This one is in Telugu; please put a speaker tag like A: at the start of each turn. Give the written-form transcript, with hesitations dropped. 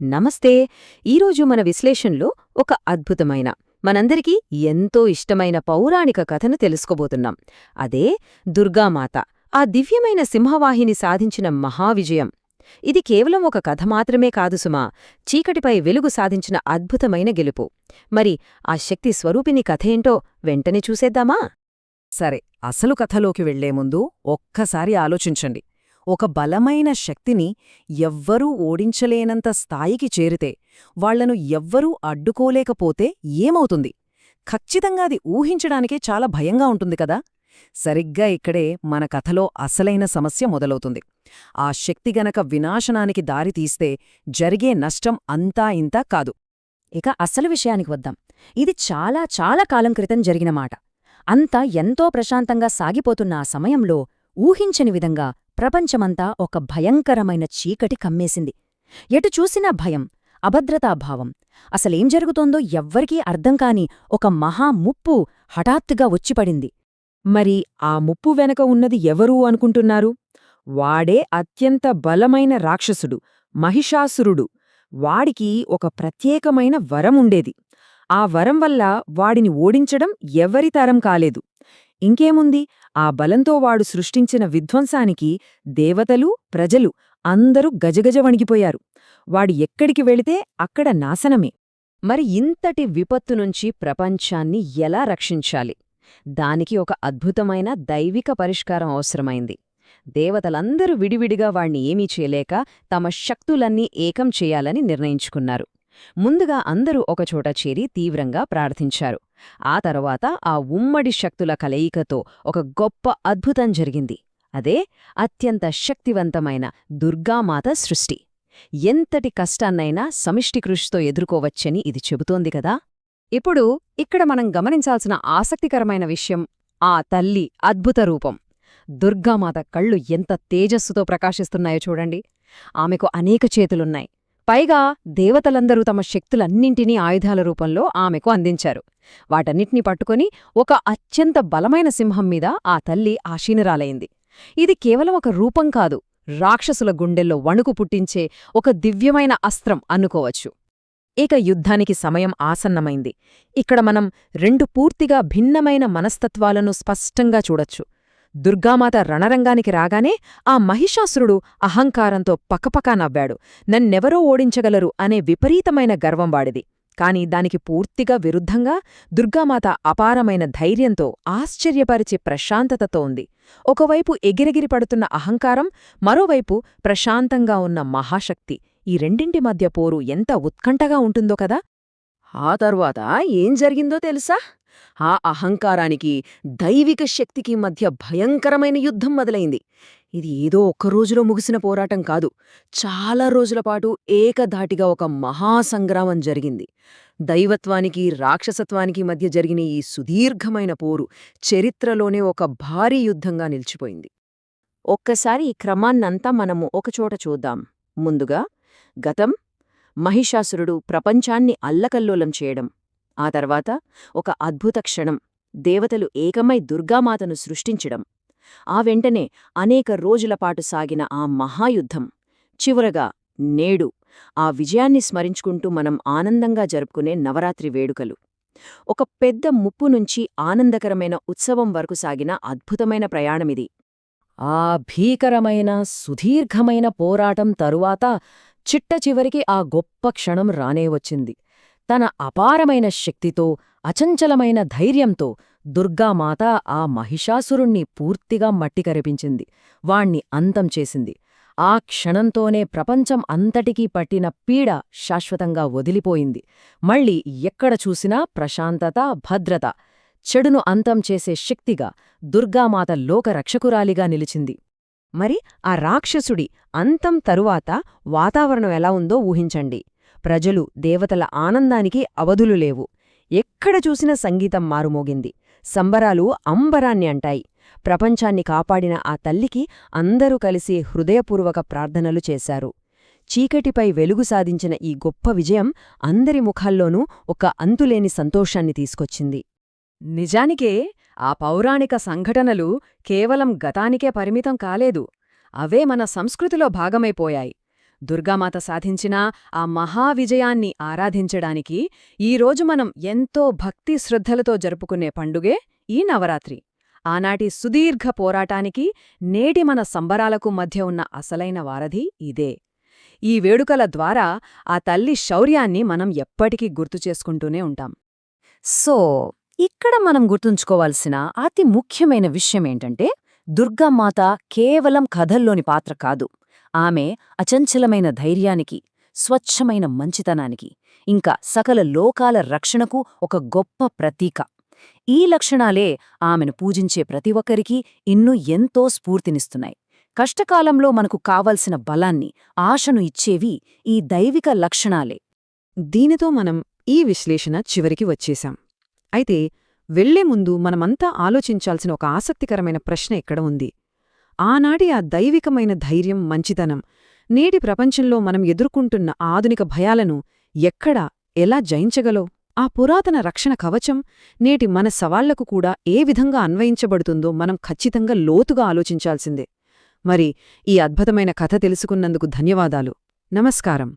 A: నమస్తే. ఈరోజు మన విశ్లేషణలో ఒక అద్భుతమైన, మనందరికీ ఎంతో ఇష్టమైన పౌరాణిక కథను తెలుసుకోబోతున్నాం. అదే దుర్గామాత, ఆ దివ్యమైన సింహవాహిని సాధించిన మహావిజయం. ఇది కేవలం ఒక కథ మాత్రమే కాదు సుమా, చీకటిపై వెలుగు సాధించిన అద్భుతమైన గెలుపు. మరి ఆ శక్తి స్వరూపిణి కథేంటో వెంటనే చూసేద్దామా?
B: సరే, అసలు కథలోకి వెళ్లే ముందు ఒక్కసారి ఆలోచించండి. ఒక బలమైన శక్తిని ఎవ్వరూ ఓడించలేనంత స్థాయికి చేరితే వాళ్లను ఎవ్వరూ అడ్డుకోలేకపోతే ఏమవుతుంది? ఖచ్చితంగా అది ఊహించడానికే చాలా భయంగా ఉంటుంది కదా. సరిగ్గా ఇక్కడే మన కథలో అసలైన సమస్య మొదలవుతుంది. ఆ శక్తి గనక వినాశనానికి దారితీస్తే జరిగే నష్టం అంతా ఇంతా కాదు.
A: ఇక అసలు విషయానికి వద్దాం. ఇది చాలా చాలా కాలం క్రితం జరిగిన మాట. అంతా ఎంతో ప్రశాంతంగా సాగిపోతున్న ఆ సమయంలో ఊహించని విధంగా ప్రపంచమంతా ఒక భయంకరమైన చీకటి కమ్మేసింది. ఎటు చూసినా భయం, అభద్రతాభావం. అసలేం జరుగుతోందో ఎవ్వరికీ అర్థంకాని ఒక మహాముప్పు హఠాత్తుగా వచ్చిపడింది.
B: మరి ఆ ముప్పు వెనక ఉన్నది ఎవరూ అనుకుంటున్నారు? వాడే అత్యంత బలమైన రాక్షసుడు, మహిషాసురుడు. వాడికి ఒక ప్రత్యేకమైన వరముండేది. ఆ వరం వల్ల వాడిని ఓడించడం ఎవరితరం కాలేదు. ఇంకేముంది, ఆ బలంతో వాడు సృష్టించిన విధ్వంసానికి దేవతలు, ప్రజలు అందరూ గజగజ వణిగిపోయారు. వాడు ఎక్కడికి వెళితే అక్కడ నాశనమే.
A: మరి ఇంతటి విపత్తు నుంచి ప్రపంచాన్ని ఎలా రక్షించాలి? దానికి ఒక అద్భుతమైన దైవిక పరిష్కారం అవసరమైంది. దేవతలందరూ విడివిడిగా వాణ్ణి ఏమీ చేయలేక తమ శక్తులన్నీ ఏకం చేయాలని నిర్ణయించుకున్నారు. ముందుగా అందరూ ఒకచోట చేరి తీవ్రంగా ప్రార్థించారు. ఆ తర్వాత ఆ ఉమ్మడి శక్తుల కలయికతో ఒక గొప్ప అద్భుతం జరిగింది. అదే అత్యంత శక్తివంతమైన దుర్గామాత సృష్టి. ఎంతటి కష్టాన్నైనా సమిష్టి కృషితో ఎదుర్కోవచ్చని ఇది చెబుతోంది కదా. ఇప్పుడు ఇక్కడ మనం గమనించాల్సిన ఆసక్తికరమైన విషయం ఆ తల్లి అద్భుత రూపం. దుర్గామాత కళ్ళు ఎంత తేజస్సుతో ప్రకాశిస్తున్నాయో చూడండి. ఆమెకు అనేక చేతులున్నాయి. పైగా దేవతలందరూ తమ శక్తులన్నింటినీ ఆయుధాల రూపంలో ఆమెకు అందించారు. వాటన్నిటినీ పట్టుకొని ఒక అత్యంత బలమైన సింహం మీద ఆ తల్లి ఆశీనురాలైంది. ఇది కేవలం ఒక రూపం కాదు, రాక్షసుల గుండెల్లో వణుకు పుట్టించే ఒక దివ్యమైన అస్త్రం అనుకోవచ్చు.
B: ఇక యుద్ధానికి సమయం ఆసన్నమైంది. ఇక్కడ మనం రెండు పూర్తిగా భిన్నమైన మనస్తత్వాలను స్పష్టంగా చూడొచ్చు. దుర్గామాత రణరంగానికి రాగానే ఆ మహిషాసురుడు అహంకారంతో పకపకా నవ్వాడు. నన్నెవరో ఓడించగలరు అనే విపరీతమైన గర్వం వాడిది. కాని దానికి పూర్తిగా విరుద్ధంగా దుర్గామాత అపారమైన ధైర్యంతో, ఆశ్చర్యపరిచే ప్రశాంతతతో ఉంది. ఒకవైపు ఎగిరెగిరి పడుతున్న అహంకారం, మరోవైపు ప్రశాంతంగా ఉన్న మహాశక్తి. ఈ రెండింటి మధ్య పోరు ఎంత ఉత్కంఠగా ఉంటుందో కదా. ఆ తరువాత ఏం జరిగిందో తెలుసా? ఆ అహంకారానికి, దైవిక శక్తికి మధ్య భయంకరమైన యుద్ధం మొదలైంది. ఇది ఏదో ఒక్కరోజులో ముగిసిన పోరాటం కాదు. చాలా రోజులపాటు ఏకధాటిగా ఒక మహాసంగ్రామం జరిగింది. దైవత్వానికి, రాక్షసత్వానికి మధ్య జరిగిన ఈ సుదీర్ఘమైన పోరు చరిత్రలోనే ఒక భారీ యుద్ధంగా నిలిచిపోయింది.
A: ఒక్కసారి ఈ క్రమాన్నంతా మనము ఒకచోట చూద్దాం. ముందుగా గతం, మహిషాసురుడు ప్రపంచాన్ని అల్లకల్లోలం చేయడం. ఆ తర్వాత ఒక అద్భుత క్షణం, దేవతలు ఏకమై దుర్గామాతను సృష్టించడం. ఆ వెంటనే అనేక రోజులపాటు సాగిన ఆ మహాయుద్ధం. చివరగా నేడు ఆ విజయాన్ని స్మరించుకుంటూ మనం ఆనందంగా జరుపుకునే నవరాత్రి వేడుకలు. ఒక పెద్ద ముప్పు నుంచి ఆనందకరమైన ఉత్సవం వరకు సాగిన అద్భుతమైన ప్రయాణమిది.
B: ఆ భీకరమైన, సుదీర్ఘమైన పోరాటం తరువాత చిట్టచివరికి ఆ గొప్ప క్షణం రానేవచ్చింది. తన అపారమైన శక్తితో, అచంచలమైన ధైర్యంతో దుర్గామాత ఆ మహిషాసురుణ్ణి పూర్తిగా మట్టికరిపించింది. వాణ్ణి అంతం చేసింది. ఆ క్షణంతోనే ప్రపంచం అంతటికీ పట్టిన పీడ శాశ్వతంగా వదిలిపోయింది. మళ్ళీ ఎక్కడ చూసినా ప్రశాంతత, భద్రత. చెడును అంతం చేసే శక్తిగా దుర్గామాత లోకరక్షకురాలిగా నిలిచింది.
A: మరి ఆ రాక్షసుడి అంతం తరువాత వాతావరణం ఎలా ఉందో ఊహించండి. ప్రజలు, దేవతల ఆనందానికి అవధులు లేవు. ఎక్కడ చూసినా సంగీతం మారుమోగింది. సంబరాలు అంబరాన్ని అంటాయి. ప్రపంచాన్ని కాపాడిన ఆ తల్లికి అందరూ కలిసి హృదయపూర్వక ప్రార్థనలు చేశారు. చీకటిపై వెలుగు సాధించిన ఈ గొప్ప విజయం అందరి ముఖాల్లోనూ ఒక అంతులేని సంతోషాన్ని తీసుకొచ్చింది.
B: నిజానికే ఆ పౌరాణిక సంఘటనలు కేవలం గతానికే పరిమితం కాలేదు. అవే మన సంస్కృతిలో భాగమైపోయాయి.
A: దుర్గామాత సాధించిన ఆ మహావిజయాన్ని ఆరాధించడానికి ఈరోజు మనం ఎంతో భక్తి శ్రద్ధలతో జరుపుకునే పండుగే ఈ నవరాత్రి. ఆనాటి సుదీర్ఘ పోరాటానికి నేటి మన సంబరాలకు మధ్య ఉన్న అసలైన వారధి ఇదే. ఈ వేడుకల ద్వారా ఆ తల్లి శౌర్యాన్ని మనం ఎప్పటికీ గుర్తుచేసుకుంటూనే ఉంటాం.
C: సో ఇక్కడ మనం గుర్తుంచుకోవాల్సిన అతి ముఖ్యమైన విషయమేంటంటే, దుర్గామాత కేవలం కథల్లోని పాత్ర కాదు. ఆమె అచంచలమైన ధైర్యానికి, స్వచ్ఛమైన మంచితనానికి, ఇంకా సకల లోకాల రక్షణకు ఒక గొప్ప ప్రతీక. ఈ లక్షణాలే ఆమెను పూజించే ప్రతి ఒక్కరికీ ఇన్నూ ఎంతో స్ఫూర్తినిస్తున్నాయి. కష్టకాలంలో మనకు కావలసిన బలాన్ని, ఆశను ఇచ్చేవి ఈ దైవిక లక్షణాలే.
B: దీనితో మనం ఈ విశ్లేషణ చివరికి వచ్చేశాం. అయితే వెళ్లే ముందు మనమంతా ఆలోచించాల్సిన ఒక ఆసక్తికరమైన ప్రశ్న ఇక్కడ ఉంది. ఆనాటి ఆ దైవికమైన ధైర్యం, మంచితనం నేటి ప్రపంచంలో మనం ఎదుర్కొంటున్న ఆధునిక భయాలను ఎక్కడ, ఎలా జయించగలవు? ఆ పురాతన రక్షణ కవచం నేటి మన సవాళ్లకు కూడా ఏ విధంగా అన్వయించబడుతుందో మనం ఖచ్చితంగా లోతుగా ఆలోచించాల్సిందే. మరి ఈ అద్భుతమైన కథ తెలుసుకున్నందుకు ధన్యవాదాలు. నమస్కారం.